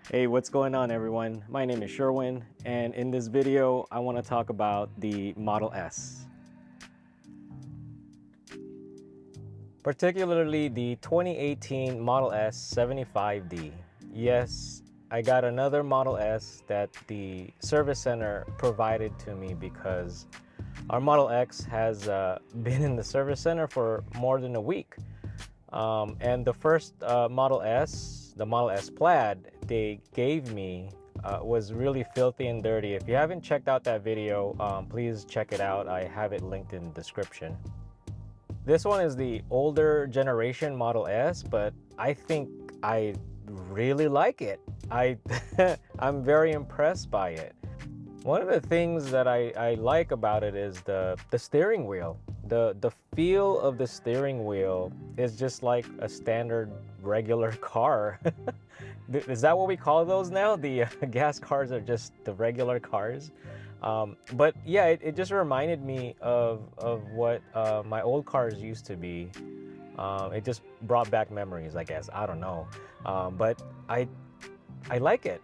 Hey, what's going on everyone? My name is Sherwin, and in this video I want to talk about the Model S. Particularly the 2018 Model S 75D. Yes, I got another Model S that the service center provided to me because our Model X has been in the service center for more than a week. And the first Model S, the Model S Plaid they gave me was really filthy and dirty. If you haven't checked out that video, please check it out. I have it linked in the description. This one is the older generation Model S, but I think I really like it. I'm very impressed by it. One of the things that I like about it is the steering wheel. The feel of the steering wheel is just like a standard regular car. Is that what we call those now? The gas cars are just the regular cars. But yeah, it just reminded me of what my old cars used to be. It just brought back memories, I guess. I don't know. But I like it.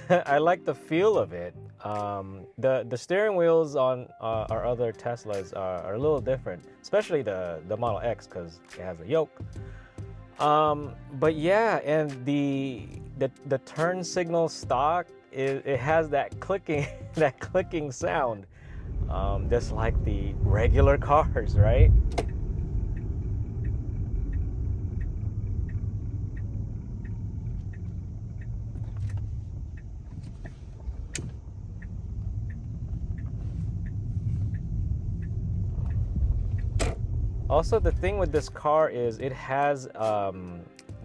I like the feel of it. The steering wheels on our other Teslas are a little different, especially the Model X because it has a yoke. But yeah, and the turn signal stock it has that clicking that clicking sound, just like the regular cars, right? Also, the thing with this car is it has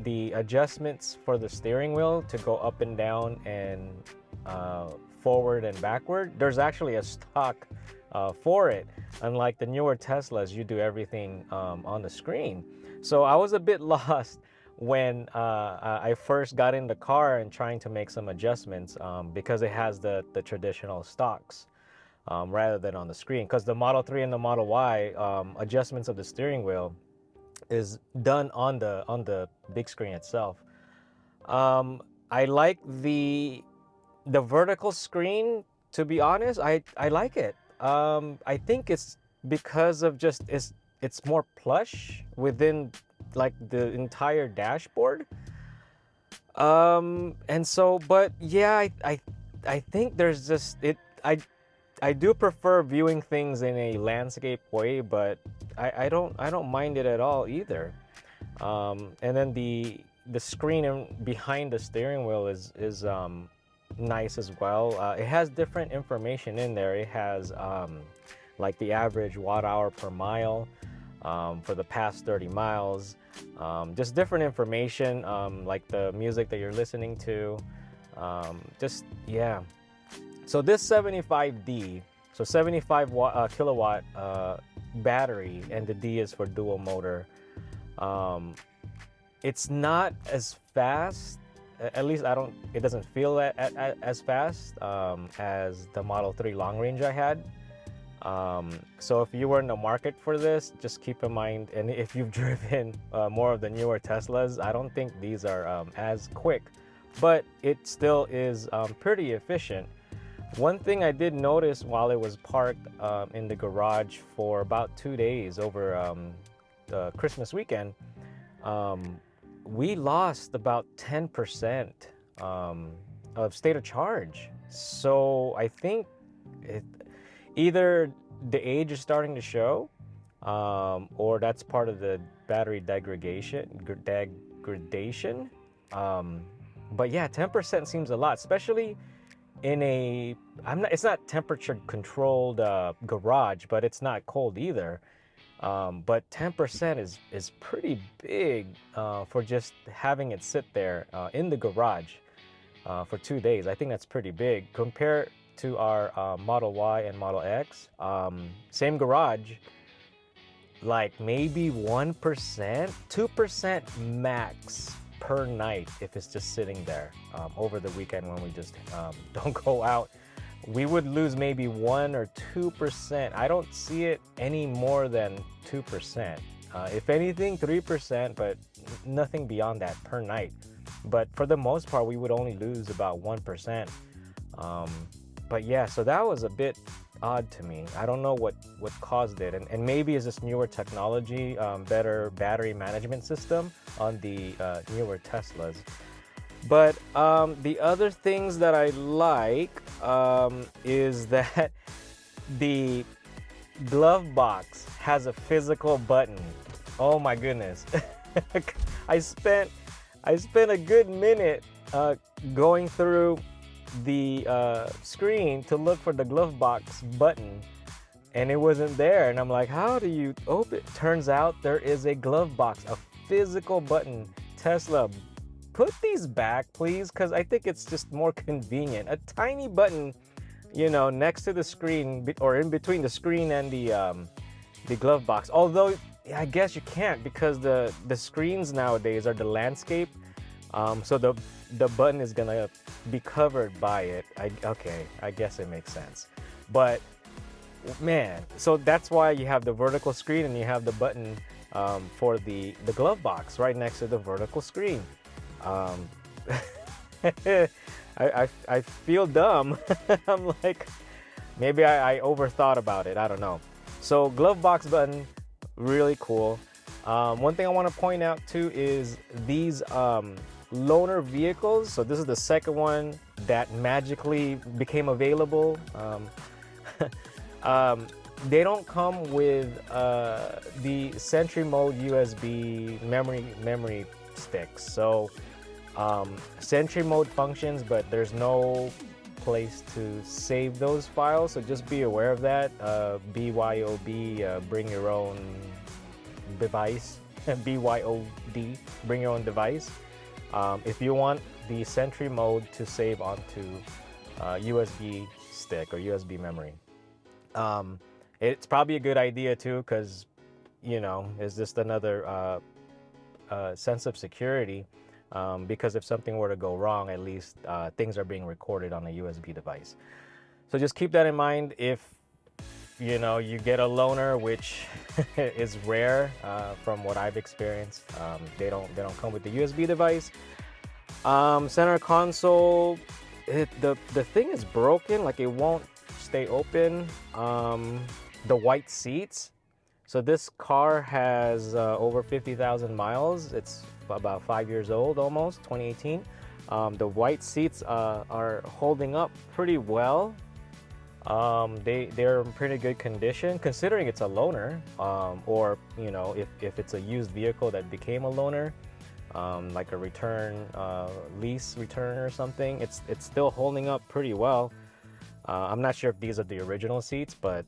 the adjustments for the steering wheel to go up and down and forward and backward. There's actually a stock for it. Unlike the newer Teslas, you do everything on the screen. So I was a bit lost when I first got in the car and trying to make some adjustments because it has the traditional stocks. Rather than on the screen, because the Model 3 and the Model Y adjustments of the steering wheel is done on the big screen itself. I like the vertical screen. To be honest, I like it. I think it's because of just it's more plush within like the entire dashboard. And so, but yeah, I think there's just it. I do prefer viewing things in a landscape way, but I don't mind it at all either. And then the screen behind the steering wheel is nice as well. It has different information in there. It has like the average watt hour per mile for the past 30 miles. Just different information, like the music that you're listening to. Just yeah. So this 75D, so 75 kilowatt battery, and the D is for dual motor. It's not as fast, at least it doesn't feel as fast as the Model 3 long range I had. So if you were in the market for this, just keep in mind, and if you've driven more of the newer Teslas, I don't think these are as quick, but it still is pretty efficient. One thing I did notice while it was parked in the garage for about 2 days over the Christmas weekend, we lost about 10% of state of charge. So I think either the age is starting to show, or that's part of the battery degradation. But yeah, 10% seems a lot, especially in it's not temperature controlled garage, but it's not cold either. But 10% is pretty big for just having it sit there in the garage for 2 days. I think that's pretty big compared to our Model Y and Model X. Same garage, like maybe 1%, 2% max per night if it's just sitting there over the weekend when we just don't go out. We would lose maybe 1 or 2%. I don't see it any more than 2%. If anything, 3%, but nothing beyond that per night. but for the most part, we would only lose about 1%. But yeah, so that was a bit odd to me. I don't know what caused it, and maybe it's just newer technology, better battery management system on the newer Teslas. But the other things that I like is that the glove box has a physical button. Oh my goodness. I spent a good minute going through the screen to look for the glove box button, and it wasn't there. And I'm like, how do you open? Turns out there is a glove box, a physical button. Tesla, put these back, please, because I think it's just more convenient. A tiny button, you know, next to the screen or in between the screen and the glove box. Although I guess you can't, because the screens nowadays are the landscape, so the button is gonna be covered by it. Okay, I guess it makes sense. But man, so that's why you have the vertical screen and you have the button for the glove box right next to the vertical screen. I feel dumb. I'm like, maybe I overthought about it. I don't know. So glove box button, really cool. One thing I want to point out too is these loaner vehicles. So this is the second one that magically became available. They don't come with the Sentry Mode USB memory sticks. So Sentry Mode functions, but there's no place to save those files. So just be aware of that. BYOB, bring your own device. BYOD, bring your own device. If you want the Sentry Mode to save onto USB stick or USB memory, it's probably a good idea too, because you know, it's just another sense of security, because if something were to go wrong, at least things are being recorded on a USB device. So just keep that in mind if you know you get a loaner, which is rare from what I've experienced. They don't come with the USB device. Center console, the thing is broken, like it won't stay open. The white seats. So this car has over 50,000 miles. It's about 5 years old, almost 2018. The white seats are holding up pretty well. They're in pretty good condition, considering it's a loaner, or you know, if it's a used vehicle that became a loaner, like a lease return or something. It's still holding up pretty well. I'm not sure if these are the original seats, but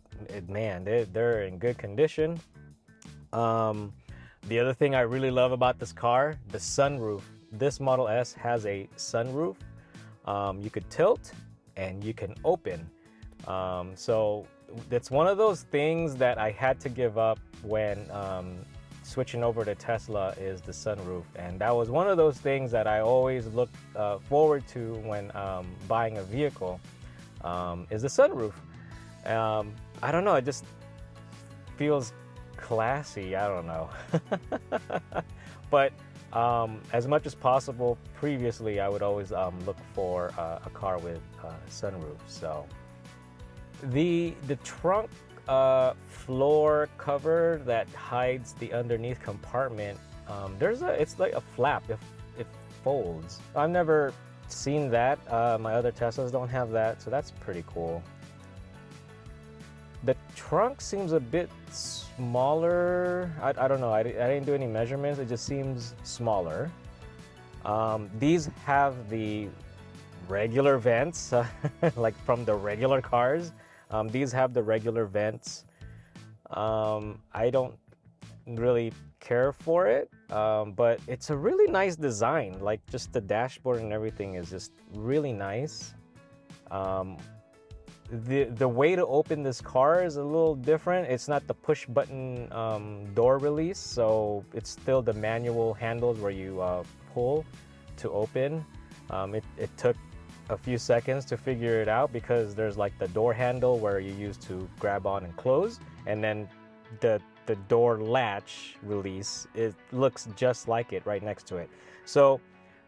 man, they're in good condition. The other thing I really love about this car, the sunroof. This Model S has a sunroof. You could tilt and you can open. So it's one of those things that I had to give up when switching over to Tesla, is the sunroof. And that was one of those things that I always look forward to when buying a vehicle, is the sunroof. I don't know, it just feels classy. I don't know. But as much as possible, previously I would always look for a car with sunroof. So the trunk floor cover that hides the underneath compartment, it's like a flap. It folds. I've never seen that. My other Teslas don't have that, so that's pretty cool. The trunk seems a bit smaller. I don't know. I didn't do any measurements. It just seems smaller. These have the regular vents, like from the regular cars. These have the regular vents. I don't really care for it, but it's a really nice design. Like just the dashboard and everything is just really nice. The way to open this car is a little different. It's not the push button door release, so it's still the manual handles where you pull to open. It took a few seconds to figure it out, because there's like the door handle where you use to grab on and close, and then the door latch release, it looks just like it right next to it. So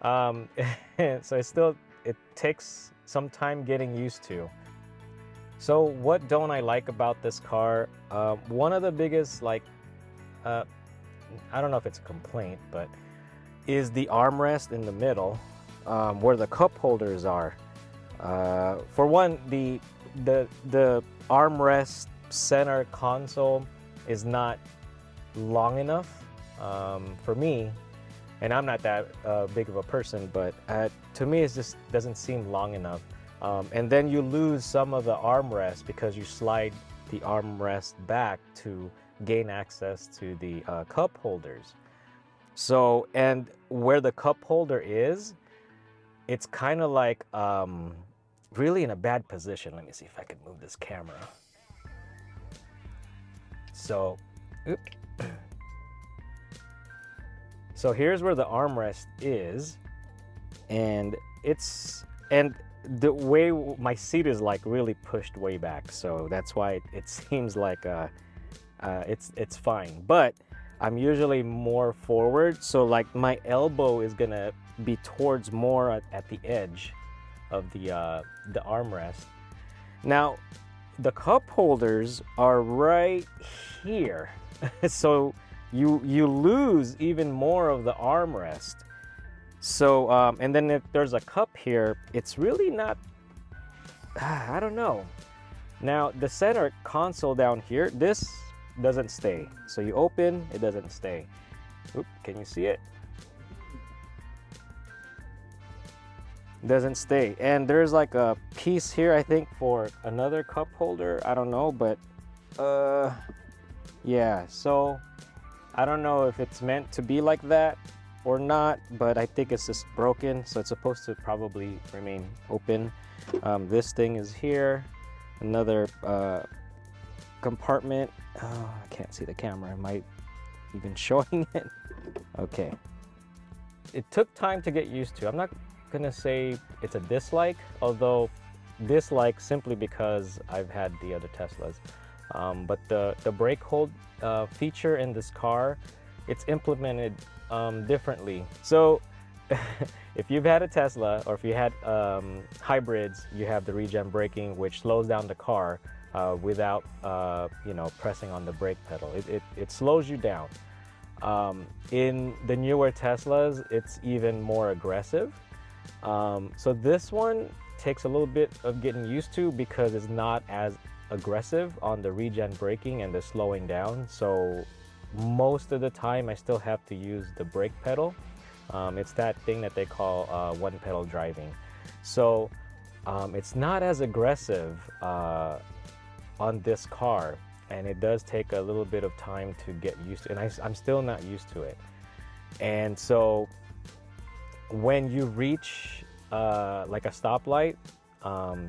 So it takes some time getting used to. So what don't I like about this car? One of the biggest, like, I don't know if it's a complaint, but is the armrest in the middle, where the cup holders are. For one, the armrest center console is not long enough for me, and I'm not that big of a person, but to me it just doesn't seem long enough. And then you lose some of the armrest because you slide the armrest back to gain access to the cup holders. So, and where the cup holder is, it's kind of like really in a bad position. Let me see if I can move this camera. So, so here's where the armrest is, and the way my seat is like really pushed way back, so that's why it seems like it's fine. But I'm usually more forward, so like my elbow is gonna be towards more at the edge of the armrest. Now, the cup holders are right here, so you lose even more of the armrest. So, and then if there's a cup here, it's really not, I don't know. Now, the center console down here, this doesn't stay. So you open, it doesn't stay. Oop, can you see it? Doesn't stay. And there's like a piece here, I think, for another cup holder. I don't know, but yeah. So I don't know if it's meant to be like that or not, but I think it's just broken, so it's supposed to probably remain open. This thing is here, another compartment. Oh, I can't see the camera. Am I even showing it? Okay. It took time to get used to. I'm not gonna say it's a dislike, although dislike simply because I've had the other Teslas. But the brake hold feature in this car, it's implemented differently. So if you've had a Tesla, or if you had hybrids, you have the regen braking, which slows down the car without you know, pressing on the brake pedal. It slows you down. In the newer Teslas, it's even more aggressive. So this one takes a little bit of getting used to because it's not as aggressive on the regen braking and the slowing down. So most of the time I still have to use the brake pedal. It's that thing that they call one pedal driving. So it's not as aggressive on this car, and it does take a little bit of time to get used to, and I'm still not used to it. And so when you reach like a stoplight,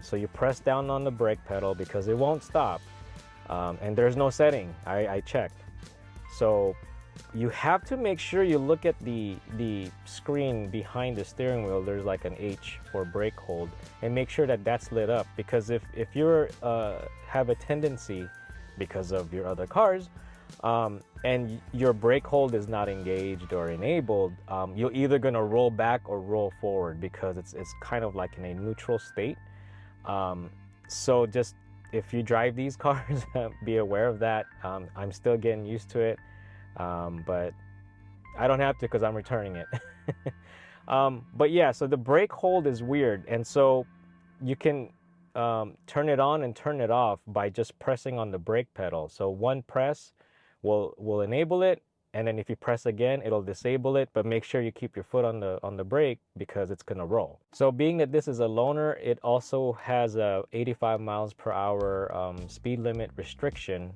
so you press down on the brake pedal because it won't stop, and there's no setting. I checked. So you have to make sure you look at the screen behind the steering wheel. There's like an H for brake hold, and make sure that that's lit up, because if you're have a tendency, because of your other cars, and your brake hold is not engaged or enabled, you're either gonna roll back or roll forward, because it's kind of like in a neutral state. So just, if you drive these cars, be aware of that. I'm still getting used to it, but I don't have to because I'm returning it. But yeah, so the brake hold is weird, and so you can turn it on and turn it off by just pressing on the brake pedal. So one press will enable it, and then if you press again, it'll disable it. But make sure you keep your foot on the brake, because it's gonna roll. So being that this is a loaner, it also has a 85 miles per hour speed limit restriction,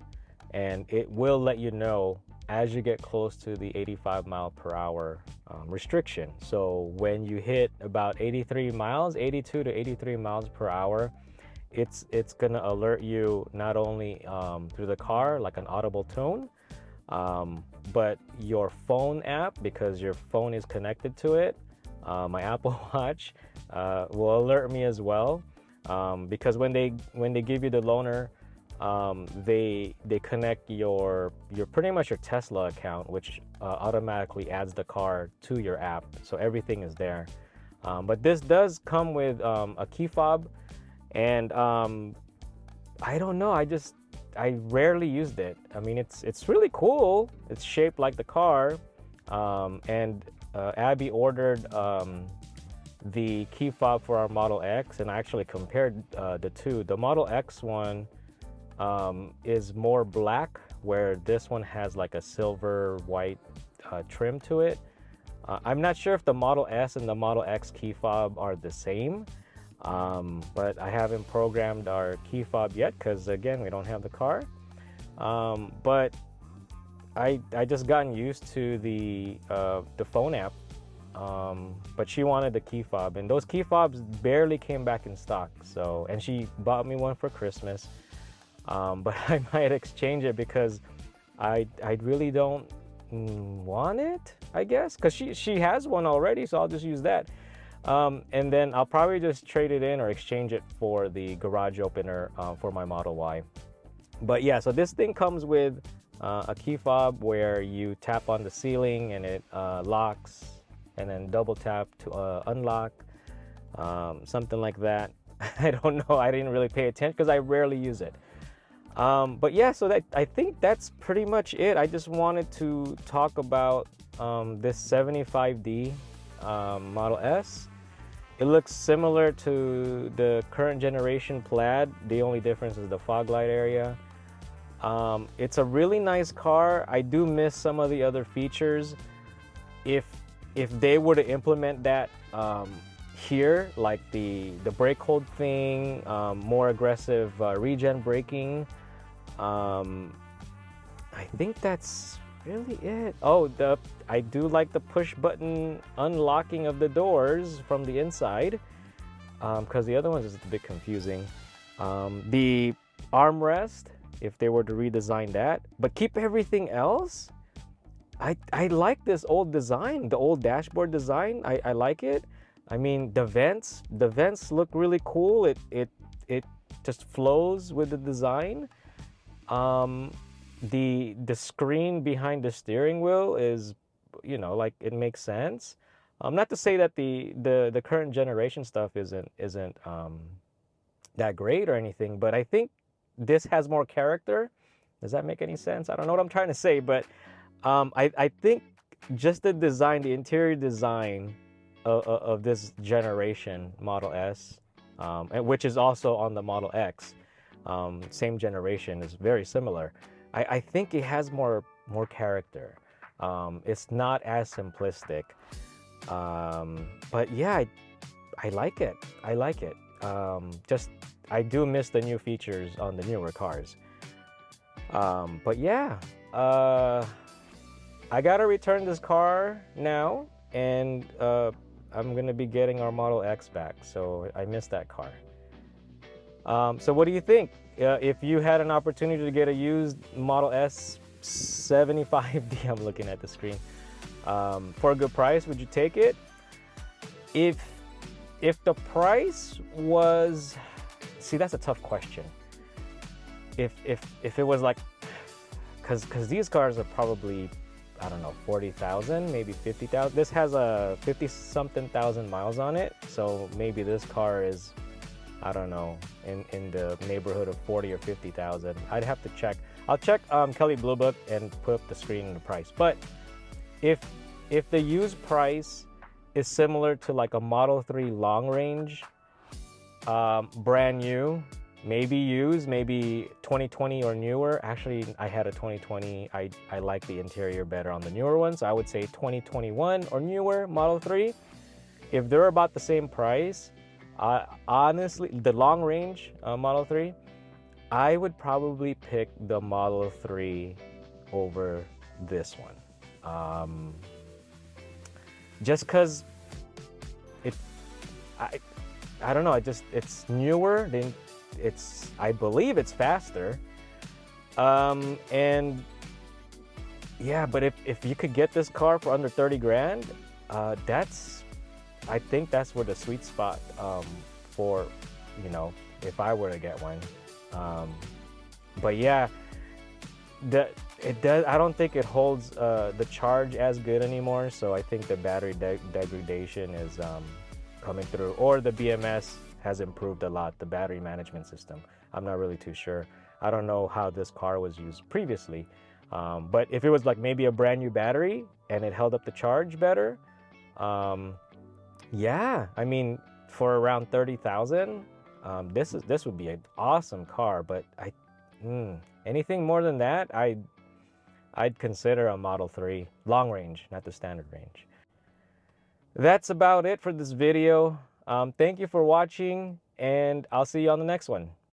and it will let you know as you get close to the 85 mile per hour restriction. So when you hit about 82 to 83 miles per hour, it's gonna alert you not only through the car, like an audible tone, but your phone app, because your phone is connected to it. My Apple Watch will alert me as well, because when they give you the loaner, they connect your pretty much your Tesla account, which automatically adds the car to your app, so everything is there. But this does come with a key fob, and I don't know, I rarely used it. I mean, it's really cool. It's shaped like the car, and Abby ordered the key fob for our Model X, and I actually compared the two. The Model X one is more black, where this one has like a silver white trim to it. I'm not sure if the Model S and the Model X key fob are the same, but I haven't programmed our key fob yet because, again, we don't have the car. But I just gotten used to the phone app, but she wanted the key fob, and those key fobs barely came back in stock. So, and she bought me one for Christmas, but I might exchange it because I really don't want it, I guess, because she has one already, so I'll just use that. And then I'll probably just trade it in or exchange it for the garage opener for my Model Y. But yeah, so this thing comes with a key fob where you tap on the ceiling and it locks, and then double tap to unlock, something like that. I don't know, I didn't really pay attention because I rarely use it. But yeah, so I think that's pretty much it. I just wanted to talk about this 75D Model S. It looks similar to the current generation Plaid. The only difference is the fog light area. It's a really nice car. I do miss some of the other features. If they were to implement that here, like the brake hold thing, more aggressive regen braking, I think that's really it. Oh, I do like the push button unlocking of the doors from the inside, because the other ones is a bit confusing. The armrest, if they were to redesign that, but keep everything else. I like this old design, the old dashboard design. I like it. I mean, the vents look really cool. It just flows with the design. The screen behind the steering wheel is, like, it makes sense. Not to say that the current generation stuff isn't that great or anything, but I think this has more character. Does that make any sense? I don't know what I'm trying to say, but I think just the design, the interior design of this generation Model S, which is also on the Model X, same generation, is very similar. I think it has more character. It's not as simplistic, but yeah, I like it. I like it. Just I do miss the new features on the newer cars. But yeah, I gotta return this car now, and I'm gonna be getting our Model X back, so I missed that car. So what do you think? If you had an opportunity to get a used Model S 75D, I'm looking at the screen, for a good price, would you take it? If the price was, see, that's a tough question. If it was like, because these cars are probably, I don't know, 40,000, maybe 50,000. This has a 50-something thousand miles on it, so maybe this car is, I don't know, in the neighborhood of 40 or 50,000. I'd have to check. I'll check Kelley Blue Book and put up the screen and the price. But if the used price is similar to like a Model 3 long range, brand new, maybe used, maybe 2020 or newer. Actually, I had a 2020. I like the interior better on the newer ones. So I would say 2021 or newer Model 3. If they're about the same price, honestly, the long range Model 3, I would probably pick the Model 3 over this one. Just because I don't know, it's newer, then I believe it's faster. And yeah, but if you could get this car for under 30 grand, I think that's where the sweet spot for, if I were to get one. But yeah, it does. I don't think it holds the charge as good anymore. So I think the battery degradation is coming through, or the BMS has improved a lot. The battery management system. I'm not really too sure. I don't know how this car was used previously, but if it was like maybe a brand new battery and it held up the charge better, yeah. I mean, for around 30,000, this would be an awesome car. But anything more than that, I'd consider a Model 3 long range, not the standard range. That's about it for this video. Thank you for watching, and I'll see you on the next one.